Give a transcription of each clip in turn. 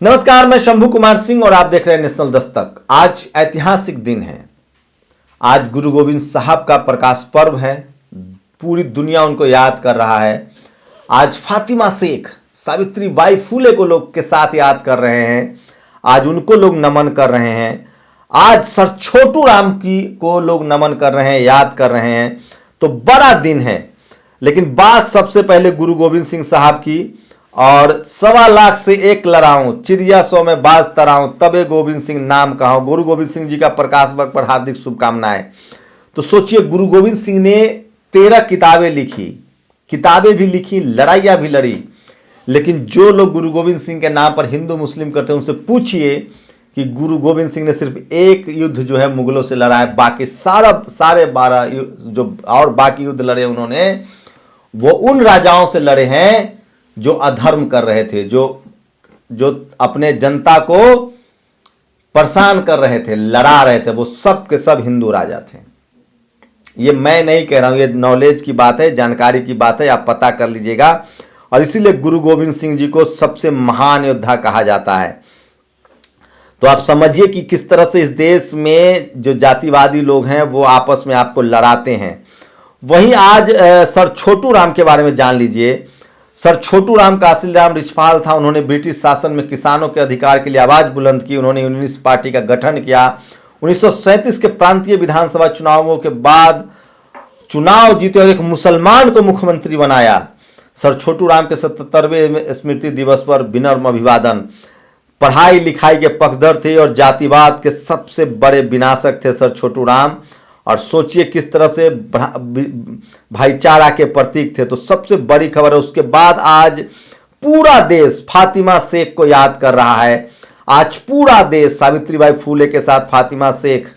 नमस्कार, मैं शंभू कुमार सिंह और आप देख रहे हैं नेशनल दस्तक। आज ऐतिहासिक दिन है। आज गुरु गोविंद साहब का प्रकाश पर्व है। पूरी दुनिया उनको याद कर रहा है। आज फातिमा शेख, सावित्री बाई फुले को लोग के साथ याद कर रहे हैं। आज उनको लोग नमन कर रहे हैं। आज सर छोटू राम की को लोग नमन कर रहे हैं, याद कर रहे हैं। तो बड़ा दिन है। लेकिन बात सबसे पहले गुरु गोविंद सिंह साहब की, और 1.25 लाख से एक लड़ाऊं, चिड़िया सौ में बाज तराऊं, तबे गोविंद सिंह नाम कहाऊं। गुरु गोविंद सिंह जी का प्रकाश पर्व पर हार्दिक शुभकामनाएं। तो सोचिए, गुरु गोविंद सिंह ने 13 किताबें लिखी, किताबें भी लिखी, लड़ाइयां भी लड़ी। लेकिन जो लोग गुरु गोविंद सिंह के नाम पर हिंदू मुस्लिम करते हैं, उनसे पूछिए कि गुरु गोविंद सिंह ने सिर्फ एक युद्ध जो है मुगलों से लड़ा है। बाकी सारे 12 जो और बाकी युद्ध लड़े उन्होंने, वो उन राजाओं से लड़े हैं जो अधर्म कर रहे थे, जो अपने जनता को परेशान कर रहे थे, लड़ा रहे थे। वो सब के सब हिंदू राजा थे। ये मैं नहीं कह रहा हूं, ये नॉलेज की बात है, जानकारी की बात है, आप पता कर लीजिएगा। और इसीलिए गुरु गोविंद सिंह जी को सबसे महान योद्धा कहा जाता है। तो आप समझिए कि किस तरह से इस देश में जो जातिवादी लोग हैं वो आपस में आपको लड़ाते हैं। वहीं आज सर छोटू राम के बारे में जान लीजिए। सर छोटू राम काशीराम रिछपाल था। उन्होंने ब्रिटिश शासन में किसानों के अधिकार के लिए आवाज बुलंद की। उन्होंने यूनियनिस्ट पार्टी का गठन किया। 1937 के प्रांतीय विधानसभा चुनावों के बाद चुनाव जीते और एक मुसलमान को मुख्यमंत्री बनाया। सर छोटू राम के 77वें स्मृति दिवस पर विनम्र अभिवादन। पढ़ाई लिखाई के पक्षधर थे और जातिवाद के सबसे बड़े विनाशक थे सर छोटू राम। और सोचिए किस तरह से भाईचारा के प्रतीक थे। तो सबसे बड़ी खबर है, उसके बाद आज पूरा देश फातिमा शेख को याद कर रहा है। आज पूरा देश सावित्री बाई फुले के साथ फातिमा शेख,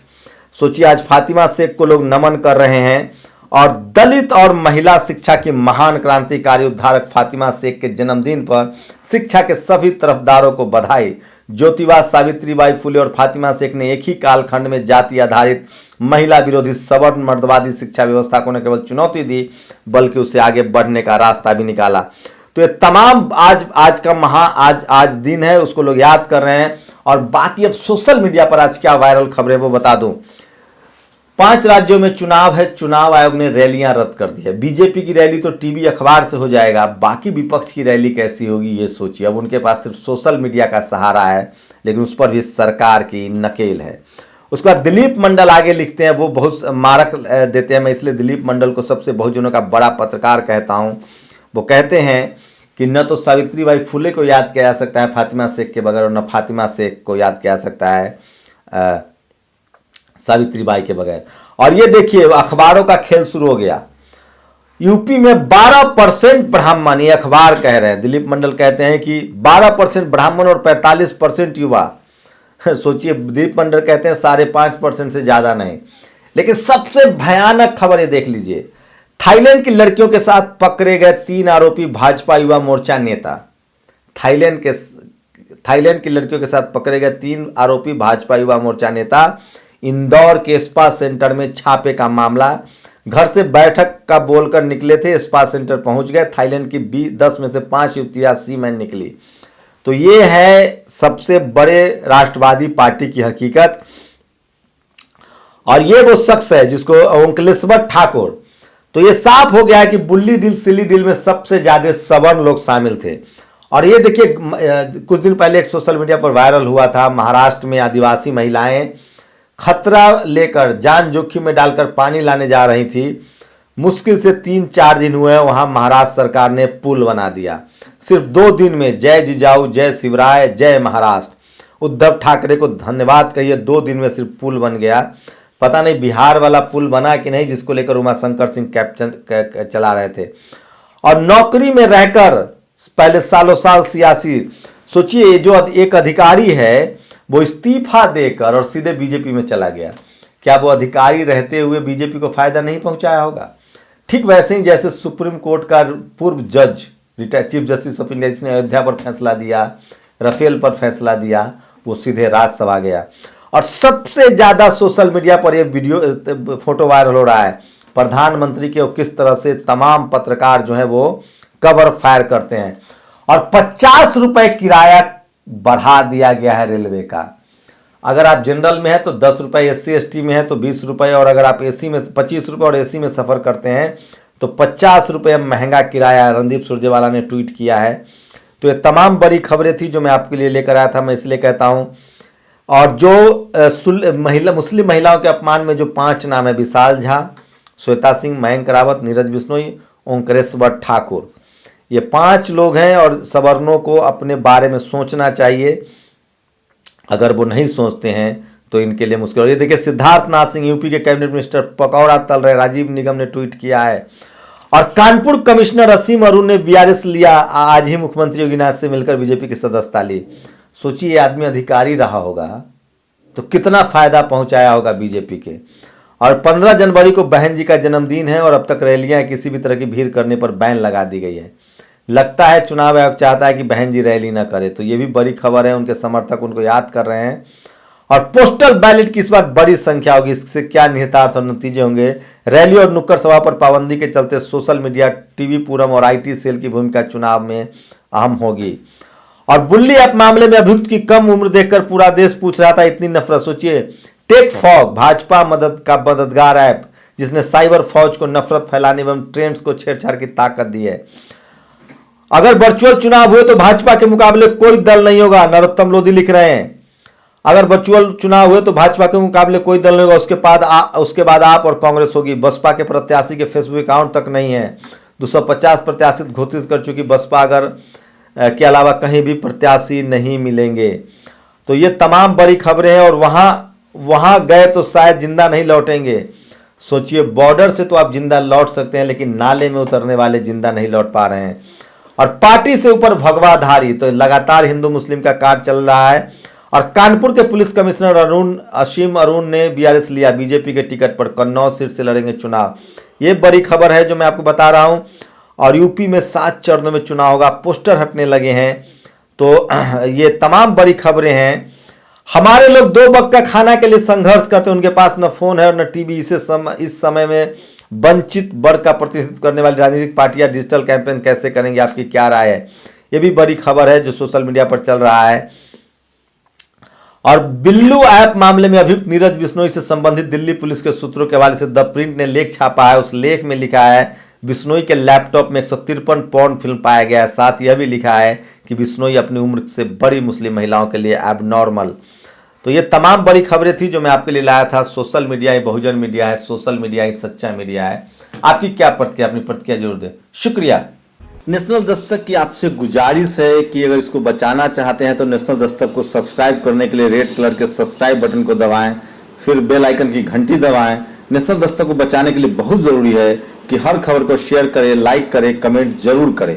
सोचिए आज फातिमा शेख को लोग नमन कर रहे हैं। और दलित और महिला शिक्षा की महान क्रांतिकारी उद्धारक फातिमा शेख के जन्मदिन पर शिक्षा के सभी तरफदारों को बधाई। ज्योतिबा सावित्रीबाई फुले और फातिमा शेख ने एक ही कालखंड में जाति आधारित महिला विरोधी सवर्ण मर्दवादी शिक्षा व्यवस्था को न केवल चुनौती दी, बल्कि उसे आगे बढ़ने का रास्ता भी निकाला। तो ये तमाम आज का आज दिन है, उसको लोग याद कर रहे हैं। और बाकी अब सोशल मीडिया पर आज क्या वायरल खबरें वो बता दूं। 5 राज्यों में चुनाव है। चुनाव आयोग ने रैलियां रद्द कर दी है। बीजेपी की रैली तो टीवी अखबार से हो जाएगा, बाकी विपक्ष की रैली कैसी होगी ये सोचिए। अब उनके पास सिर्फ सोशल मीडिया का सहारा है, लेकिन उस पर भी सरकार की नकेल है। उसके बाद दिलीप मंडल आगे लिखते हैं, वो बहुत मारक देते हैं। मैं इसलिए दिलीप मंडल को सबसे बहुजनों का बड़ा पत्रकार कहता हूँ। वो कहते हैं कि न तो सावित्री बाई फुले को याद किया जा सकता है फातिमा शेख के बगैर, और न फातिमा शेख को याद किया जा सकता है सावित्री बाई के बगैर। और ये देखिए, अखबारों का खेल शुरू हो गया। यूपी में 12% ब्राह्मण, ये अखबार कह रहे हैं, दिलीप मंडल कहते हैं कि 12% ब्राह्मण और 45% युवा। सोचिए, दिलीप मंडल कहते हैं 5.5% से ज्यादा नहीं। लेकिन सबसे भयानक खबर ये देख लीजिए, थाईलैंड की लड़कियों के साथ पकड़े गए 3 आरोपी भाजपा युवा मोर्चा नेता। थाईलैंड की लड़कियों के साथ पकड़े गए 3 आरोपी भाजपा युवा मोर्चा नेता। इंदौर के स्पा सेंटर में छापे का मामला। घर से बैठक का बोलकर निकले थे, स्पा सेंटर पहुंच गए। थाईलैंड की 10 में से 5 युवतियां सीमेन निकली। तो ये है सबसे बड़े राष्ट्रवादी पार्टी की हकीकत। और ये वो शख्स है जिसको ओंकलेश्वर ठाकुर। तो ये साफ हो गया है कि बुल्ली डील सिली डील में सबसे ज्यादा सवर्ण लोग शामिल थे। और ये देखिए, कुछ दिन पहले एक सोशल मीडिया पर वायरल हुआ था। महाराष्ट्र में आदिवासी महिलाएं खतरा लेकर जान जोखिम में डालकर पानी लाने जा रही थी। मुश्किल से 3-4 दिन हुए, वहां महाराष्ट्र सरकार ने पुल बना दिया। सिर्फ 2 दिन में जय जिजाऊ, जय शिवराय, जय महाराष्ट्र। उद्धव ठाकरे को धन्यवाद कहिए, 2 दिन में सिर्फ पुल बन गया। पता नहीं बिहार वाला पुल बना कि नहीं, जिसको लेकर उमाशंकर सिंह कैप्टन चला रहे थे। और नौकरी में रहकर पहले सालों साल सियासी, सोचिए जो एक अधिकारी है वो इस्तीफा देकर और सीधे बीजेपी में चला गया। क्या वो अधिकारी रहते हुए बीजेपी को फायदा नहीं पहुंचाया होगा? ठीक वैसे ही जैसे सुप्रीम कोर्ट का पूर्व जज, retired chief justice of India, जिसने अयोध्या पर फैसला दिया, राफेल पर फैसला दिया, वो सीधे राज्यसभा गया। और सबसे ज्यादा सोशल मीडिया पर ये फोटो वायरल हो रहा है प्रधानमंत्री के, किस तरह से तमाम पत्रकार जो है वो कवर फायर करते हैं। और 50 रुपए किराया बढ़ा दिया गया है रेलवे का। अगर आप जनरल में है तो 10 रुपये, SC ST में है तो 20 रुपये, और अगर आप AC में 25 रुपये और AC में सफ़र करते हैं तो 50 रुपये महंगा किराया, रणदीप सुरजेवाला ने ट्वीट किया है। तो ये तमाम बड़ी खबरें थी जो मैं आपके लिए लेकर आया था। मैं इसलिए कहता हूँ, और जो मुस्लिम महिलाओं के अपमान में जो 5 नाम है, विशाल झा, श्वेता सिंह, मयंक रावत, नीरज बिश्नोई, ओंकारेश्वर ठाकुर, ये 5 लोग हैं और सवर्णों को अपने बारे में सोचना चाहिए। अगर वो नहीं सोचते हैं तो इनके लिए मुश्किल हो। ये देखिए, सिद्धार्थ नाथ सिंह यूपी के कैबिनेट मिनिस्टर पकौड़ा तल रहे, राजीव निगम ने ट्वीट किया है। और कानपुर कमिश्नर असीम अरुण ने BRS लिया, आज ही मुख्यमंत्री योगी नाथ से मिलकर बीजेपी की सदस्यता ली। सोचिए, ये आदमी अधिकारी रहा होगा तो कितना फायदा पहुंचाया होगा बीजेपी के। और 15 जनवरी को बहन जी का जन्मदिन है और अब तक रैलियां किसी भी तरह की भीड़ करने पर बैन लगा दी गई है। लगता है चुनाव आयोग चाहता है कि बहन जी रैली ना करे। तो ये भी बड़ी खबर है, उनके समर्थक उनको याद कर रहे हैं। और पोस्टल बैलेट की इस बार बड़ी संख्या होगी, इससे क्या निहितार्थ और नतीजे होंगे। रैली और नुक्कड़ सभा पर पाबंदी के चलते सोशल मीडिया, टीवी पूरम और IT सेल की भूमिका चुनाव में अहम होगी। और बुल्ली ऐप मामले में अभियुक्त की कम उम्र देखकर पूरा देश पूछ रहा था, इतनी नफरत। सोचिए, टेक फॉग भाजपा मददगार ऐप जिसने साइबर फौज को नफरत फैलाने एवं ट्रेंड्स को छेड़छाड़ की ताकत दी है। अगर वर्चुअल चुनाव हुए तो भाजपा के मुकाबले कोई दल नहीं होगा, नरोत्तम लोधी लिख रहे हैं। अगर वर्चुअल चुनाव हुए तो भाजपा के मुकाबले कोई दल नहीं होगा, उसके बाद आप और कांग्रेस होगी। बसपा के प्रत्याशी के फेसबुक अकाउंट तक नहीं है। 250 प्रत्याशी घोषित कर चुकी बसपा, अगर के अलावा कहीं भी प्रत्याशी नहीं मिलेंगे। तो ये तमाम बड़ी खबरें हैं। और वहां गए तो शायद जिंदा नहीं लौटेंगे। सोचिए, बॉर्डर से तो आप जिंदा लौट सकते हैं, लेकिन नाले में उतरने वाले जिंदा नहीं लौट पा रहे हैं। और पार्टी से ऊपर भगवाधारी, तो लगातार हिंदू मुस्लिम का कार्ड चल रहा है। और कानपुर के पुलिस कमिश्नर असीम अरुण ने BRS लिया, बीजेपी के टिकट पर कन्नौज सीट से लड़ेंगे चुनाव। ये बड़ी खबर है जो मैं आपको बता रहा हूं। और यूपी में 7 चरणों में चुनाव होगा, पोस्टर हटने लगे हैं। तो ये तमाम बड़ी खबरें हैं। हमारे लोग 2 वक्त का खाना के लिए संघर्ष करते हैं, उनके पास न फोन है और न टीवी। इस समय में वंचित वर्ग का प्रतिनिधित्व करने वाली राजनीतिक पार्टियां डिजिटल कैंपेन कैसे करेंगी, आपकी क्या राय है? ये भी बड़ी खबर है जो सोशल मीडिया पर चल रहा है। और बिल्लू ऐप मामले में अभियुक्त नीरज बिश्नोई से संबंधित दिल्ली पुलिस के सूत्रों के हवाले से द प्रिंट ने लेख छापा है। उस लेख में लिखा है, बिश्नोई के लैपटॉप में 153 पॉर्न फिल्म पाया गया है। साथ यह भी लिखा है कि बिश्नोई अपनी उम्र से बड़ी मुस्लिम महिलाओं के लिए एबनॉर्मल। तो ये तमाम बड़ी खबरें थी जो मैं आपके लिए लाया था। सोशल मीडिया ही बहुजन मीडिया है, सोशल मीडिया ही सच्चा मीडिया है। आपकी क्या प्रतिक्रिया, अपनी प्रतिक्रिया जरूर दें। शुक्रिया। नेशनल दस्तक की आपसे गुजारिश है कि अगर इसको बचाना चाहते हैं तो नेशनल दस्तक को सब्सक्राइब करने के लिए रेड कलर के सब्सक्राइब बटन को दबाएं, फिर बेल आइकन की घंटी दबाएं। नेशनल दस्तक को बचाने के लिए बहुत जरूरी है कि हर खबर को शेयर करें, लाइक करें, कमेंट जरूर करें।